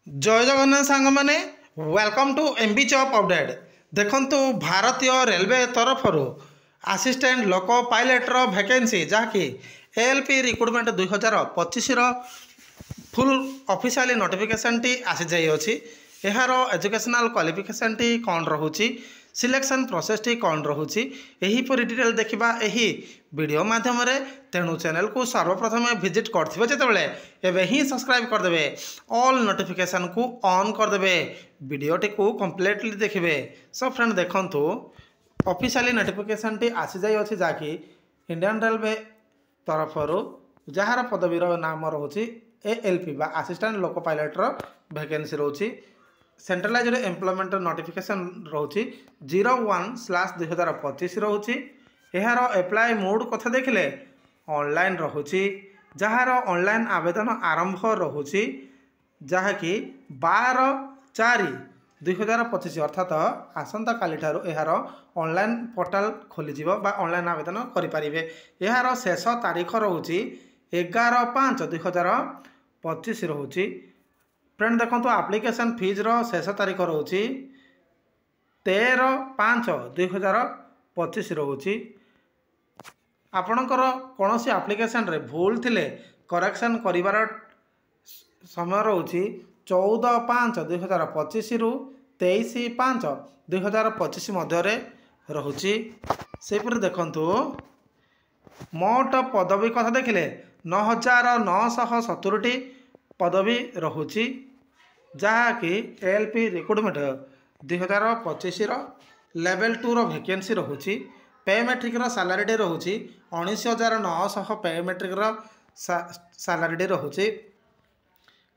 जय जगन्नाथ सांग मैंने welcome to MB job update. देखंतु भारतीय रेलवे तरफ असिस्टेंट लोको पायलटर वैकेंसी जहाँकि ALP recruitment 2025 full officially notification टी आसी जाई अछि। एहार एजुकेशनल क्वालिफिकेशन टी कौन रहुछि, सिलेक्शन प्रोसेस टी कौन रहुछि, एही पर डिटेल देखिबा एही वीडियो माध्यम रे। तेणु चैनल को सर्वप्रथम विजिट करथिबे जेतेबेले एबे ही सब्सक्राइब कर देबे, ऑल नोटिफिकेशन को ऑन कर देबे, वीडियो टी को कंप्लीटली देखिबे। सो फ्रेंड देखंतु ऑफिशियली नोटिफिकेशन टी आसी जाई अछि जाकी इंडियन रेलवे तरफरु जहार पदवीर नाम रहुछि एएलपी बा असिस्टेंट लोको पायलटर वैकेंसी रहुछि। सेंट्रलाइज्ड एम्प्लॉयमेंट नोटिफिकेशन रहुछि 01/2025 रहुछि। एहार एप्लाई मोड कथा देखिले ऑनलाइन रहुछि, जहार ऑनलाइन आवेदन आरंभ रहुछि जहाँकि 12/4/2025 अर्थात आसंता काली ठारू एहार ऑनलाइन पोर्टल खोलीजिवो बा ऑनलाइन आवेदन करि परिबे। एहार शेष तारीख रहुछि 11/5/2025 रहुछि। फ्रेंड देखो एप्लिकेशन फीज रो शेष तारीख रहुछि 13/5/2025 रहुछि। आपणकर कौन सी एप्लिकेशन रे भूल थिले करेक्शन करिवार समय रहुछि 14/5/2025 रु 23/5/2025 मध्य रहुछि। सेपरि देखंतु मोट पदवी कथा देखिले 9970 पदवी रहुछि, जहाँकि एएलपी रिक्रुटमेंट 2025 लेवल 2 वैकेंसी रहुछि। पे मेट्रिक सैलरी डे रहुछि 19,900 पे मेट्रिक सैलरी डे रहुछि।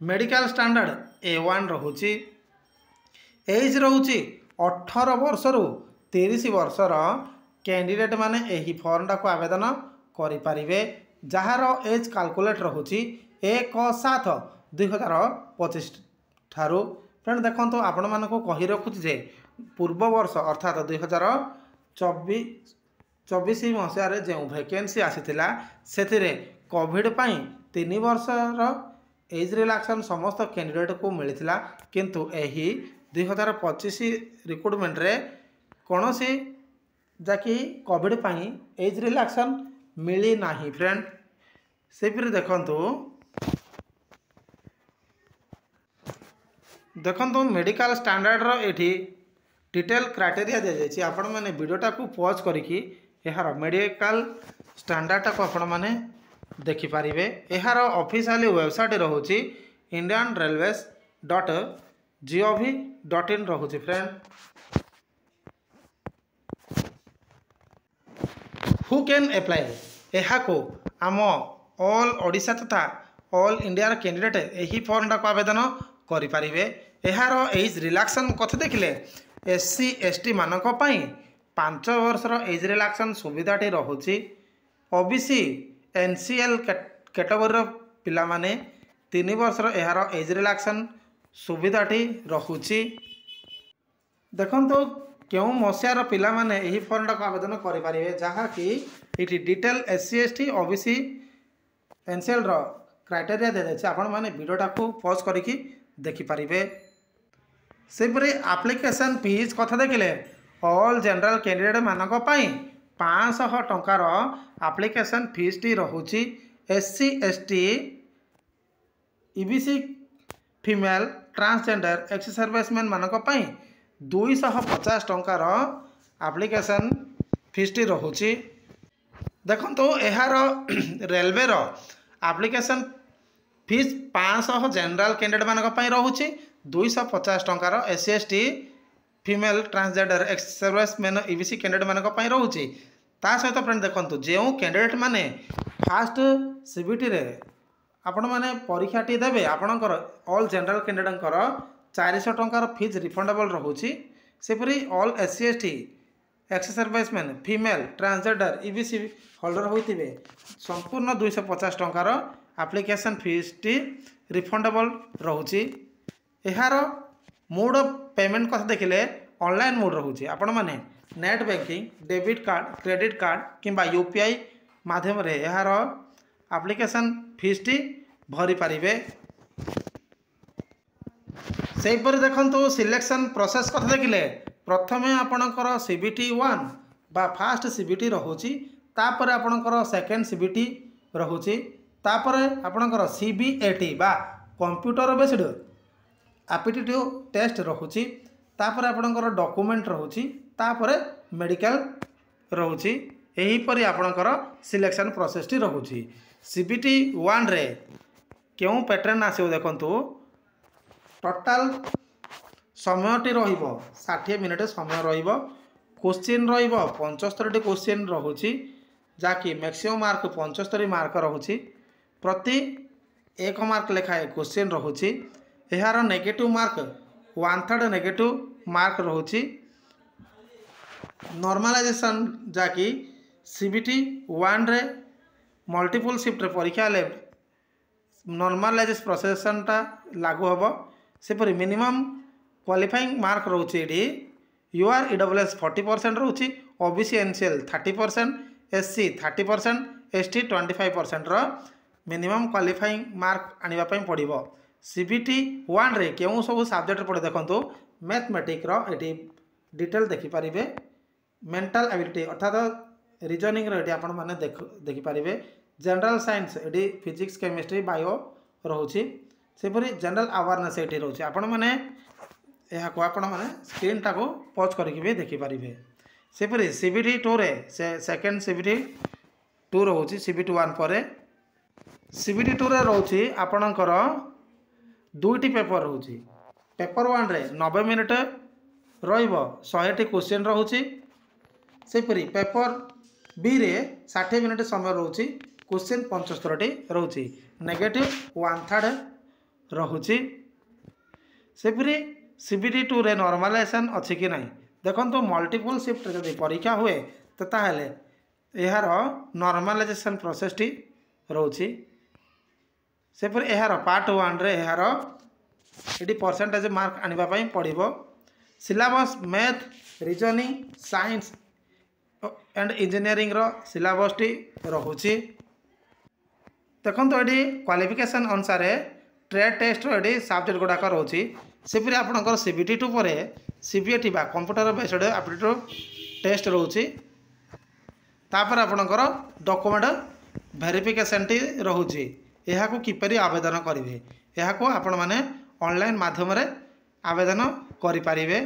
मेडिकल स्टैंडर्ड A1 रहुछि। एज रहुछि 18 वर्ष रु 30 वर्षर कैंडिडेट माने एही फॉर्म को आवेदन करि परिबे, जहार एज कैलकुलेट रहुछि 1/7/2025 ठारू। फ्रेंड देखंतु आपण मानको कहि रखुछि जे पूर्व वर्ष अर्थात 2024 मसीह रे जो वैकेंसी आसीथिला सेथिरे कोविड पई 3 वर्षर एज रिलैक्सन समस्त कैंडिडेट को मिलिथिला, किंतु एही 2025 रिक्रुटमेंट रे कोनोसी जाकी कोविड पई एज रिलैक्सन मिली नाही। फ्रेंड सेपरि देखंतु मेडिकल स्टैंडर्ड रो एठी डिटेल क्राइटेरिया दे जायछि। आपण माने वीडियोटा को पॉज करिकि एहार मेडिकल स्टैंडर्ड को आपण माने देखि परिबे। एहार ऑफिशियली वेबसाइट रहुछि indianrailways.gov.in रहुछि। फ्रेंड हु कैन अप्लाई एहा को आम ऑल ओडिशा तथा ऑल इंडिया कैंडिडेट एही फॉर्म को आवेदन करि परिबे। एहार एज रिलैक्सन कथा देखिले SC ST मानक पई 5 वर्षर एज रिलैक्सन सुविधाटी रहुछि। OBC NCL कैटेगरी पिला माने 3 वर्षर एहार एज रिलैक्सन सुविधाटी रहुछि। देखंतु क्यों मसियार पिला माने एही फॉर्म को आवेदन करि परिबे, जहाँ कि इटी detail SC ST OBC NCL रो क्राइटेरिया दे देछि। आपण माने वीडियोटा को पॉज करिकि देखि परिबे। सेपरि एप्लिकेशन फीस कथा देखिले ऑल जनरल कैंडिडेट मानक पई 500 टंकार एप्लिकेशन फीस टी रहुछि। SC ST EBC female transgender ex serviceman मानक पई 250 टंकार एप्लिकेशन फीस टी रहुछि। देखंतु एहार रेलवे रो एप्लिकेशन फीस 500 जनरल कैंडिडेट मानक पई रहुछि, 250 टंकार SC ST female transgender ex serviceman EBC candidate मानक पई रहुछि। ता सहित फ्रेंड देखंतु जो कैंडिडेट माने फास्ट सीबीटी रे आपण माने परीक्षा टी देबे आपणकर ऑल जनरल कैंडिडेट 400 टंकार फीस रिफंडेबल रहुछि। सेपरि all SC ST ex serviceman female transgender EBC holder होइतिबे संपूर्ण 250 टंकार एप्लिकेशन फीस टी रिफंडेबल रहुछि। एहार मोड ऑफ पेमेंट कथा देखिले ऑनलाइन मोड रहुछि। आपण माने net banking debit card credit card किंबा UPI माध्यम रे एहार एप्लिकेशन फीस टी भरी परिबे। सेहीपरि देखंतु सिलेक्शन प्रोसेस कथा देखिले प्रथमे आपणकर सीबीटी 1 बा फास्ट सीबीटी रहुची तापर आपणकर सेकेंड सीबीटी रहुची तापर आपणकर सीबीएटी बा कंप्यूटर बेस्ड एप्टीट्यूड टेस्ट रहुची तापर आपणकर डॉक्यूमेंट रहुची तापर मेडिकल रहुची एही परि आपणकर सिलेक्शन प्रोसेस टी रहुची सीबीटी 1 रे केउ पैटर्न आसियो देखंतु टोटाल समयटी रहिबो 60 मिनिट समय रहिबो क्वेश्चन रहिबो 75 टी क्वेश्चन रहुची जाकि मैक्सिमम मार्क 75 मार्क रहुची प्रति 1 मार्क लेखाए क्वेश्चन रहुची एहार नेगेटिव मार्क 1/3 नेगेटिव मार्क रहुची नॉर्मलाइजेशन जाकि सीबीटी 1 रे मल्टीपल शिफ्ट रे परीक्षा ले नॉर्मलाइजेशन प्रोसेसन टा लागू होबो सेपरि मिनिमम क्वालिफाइंग मार्क रोचे एडी यूआर ईडब्ल्यूएस 40% रोचे ओबीसी एनसीएल 30% एससी 30% एसटी 25% रो मिनिमम क्वालिफाइंग मार्क आनिबा पई पड़िबो सीबीटी 1 रे केउ सब सब्जेक्ट पड़े देखंतु मैथमेटिक रो एडी डिटेल देखि परिबे मेंटल एबिलिटी अर्थात रीजनिंग रो एडी आपण माने देखि परिबे जनरल साइंस एडी फिजिक्स केमिस्ट्री बायो रोचे सेपरि जनरल अवेयरनेस एटी रोचे आपण माने यह को आपण माने स्क्रीन टाको पॉज करके भी देखि परिबे सेपरि सीबीटी 2 रे से सेकंड सीबीटी 2 रोची सीबीटी 1 परे सीबीटी 2 रे रोची आपणकर दुईटी पेपर रोची पेपर 1 रे 90 मिनिट रहिबो 100 टी क्वेश्चन रोची सेपरि पेपर बी रे 60 मिनिट समय रोची क्वेश्चन 75 टी रोची नेगेटिव 1/3 रहुची सेपरि सीबीटी 2 रे नॉर्मलाइजेशन अच्छी कि नहीं देखंतु मल्टीपल शिफ्ट जदि परीक्षा हुए तो ताहले एहार नॉर्मलाइजेशन प्रोसेस टी रोची सेपरि एहार पार्ट 1 रे एहार एडी परसेंटेज मार्क आनिबा पई पड़िबो syllabus math reasoning science and engineering रो सिलेबस टी रहुची देखंतु एडी क्वालिफिकेशन अनुसार ट्रेड टेस्ट रो एडी सब्जेक्ट गुडाक रोची सेपरि आपणकर सीबीटी 2 परे सीबीएटी बा कंप्यूटर बेस्ड एप्टीट्यूड टेस्ट रोची तापर आपणकर डॉक्यूमेंट वेरिफिकेशन टी रहुची एहा को किपरि आवेदन करिवे एहा को आपण माने ऑनलाइन माध्यम रे आवेदन करि परिवे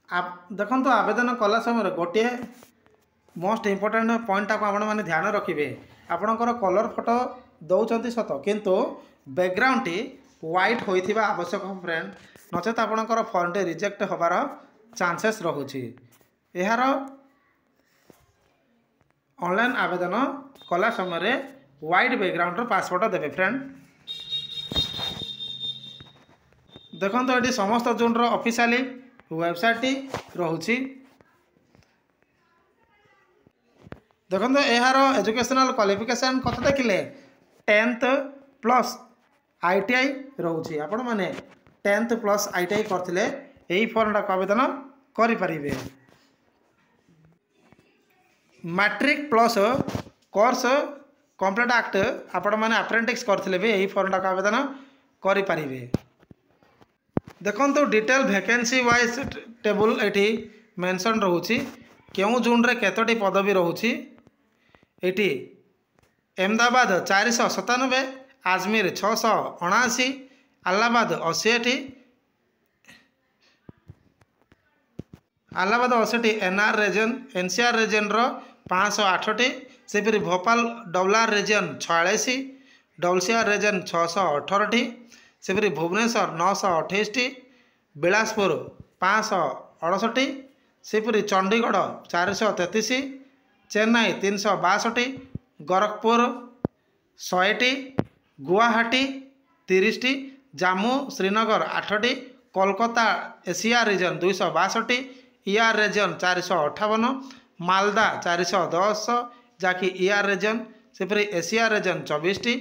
आप देखंतु आवेदन कला समय गोटे मोस्ट इंपोर्टेंट पॉइंट को आपण माने ध्यान रखिबे आपणकर कलर फोटो दउचंती सत किंतु बैकग्राउंड टी व्हाइट होइथिबा आवश्यक फ्रेंड नचेत आपणकर फॉर्म टे रिजेक्ट होबार चांसेस रहुची एहार ऑनलाइन आवेदन कला समय व्हाइट बैकग्राउंड रो पासपोर्ट देबे फ्रेंड देखंतु एटी समस्त जोन रो ऑफिशियली वेबसाइट टी रहुची देखंतु एहार एजुकेशनल क्वालिफिकेशन कथा देखिले 10th प्लस आईटीआई रोची आपण माने 10th प्लस आईटीआई करथिले एही फॉर्म टा आवेदन करि परिबे मैट्रिक प्लस कोर्स कंप्लीट एक्ट आपण माने अप्रेंटिस करथिले भी एही फॉर्म टा आवेदन करि परिबे देखंतु डिटेल वैकेंसी वाइज टेबल एठी मेंशन रहउची केउ जोन रे केतोटी पदवी रहउची एठी Ahmedabad 497 Ajmer 679 Allahabad 80 Allahabad 80 NR region NCR region रो 508 सेपरि Bhopal WR region 46 WCR region 618 सेपरि भुवनेश्वर 928 बिलासपुर 568 सेपरि चंडीगढ़ 433 चेन्नई 362 गोरखपुर 100 गुवाहाटी 30 जम्मू श्रीनगर 8 कोलकाता एशिया रीजन 262 ईआर रीजन 458 मालदा 410 जाकि ER region सेपरि Asia region 24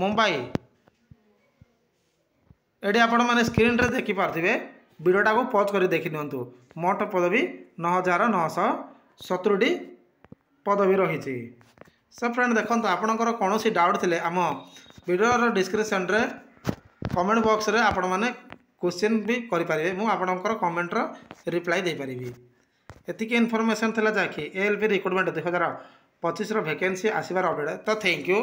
Mumbai eighty आपण माने स्क्रीन रे देखि पारथिबे वीडियोटा को पॉज कर देखि नियंतु मोट पदवी 9970 पदवी रही सब फ्रेंड देखो आपणकर कौन डाउट थिले आम वीडियो डिस्क्रिप्शन रे कमेंट बॉक्स रे आपण माने क्वेश्चन भी करें मुझे आपणकर कमेंटर रिप्लाई दे पारिबी। एतिक इनफॉरमेशन थिला जाकि एएलपी रिक्रुटमेंट 2025 वैकेंसी आसबार अपडेट। तो थैंक यू।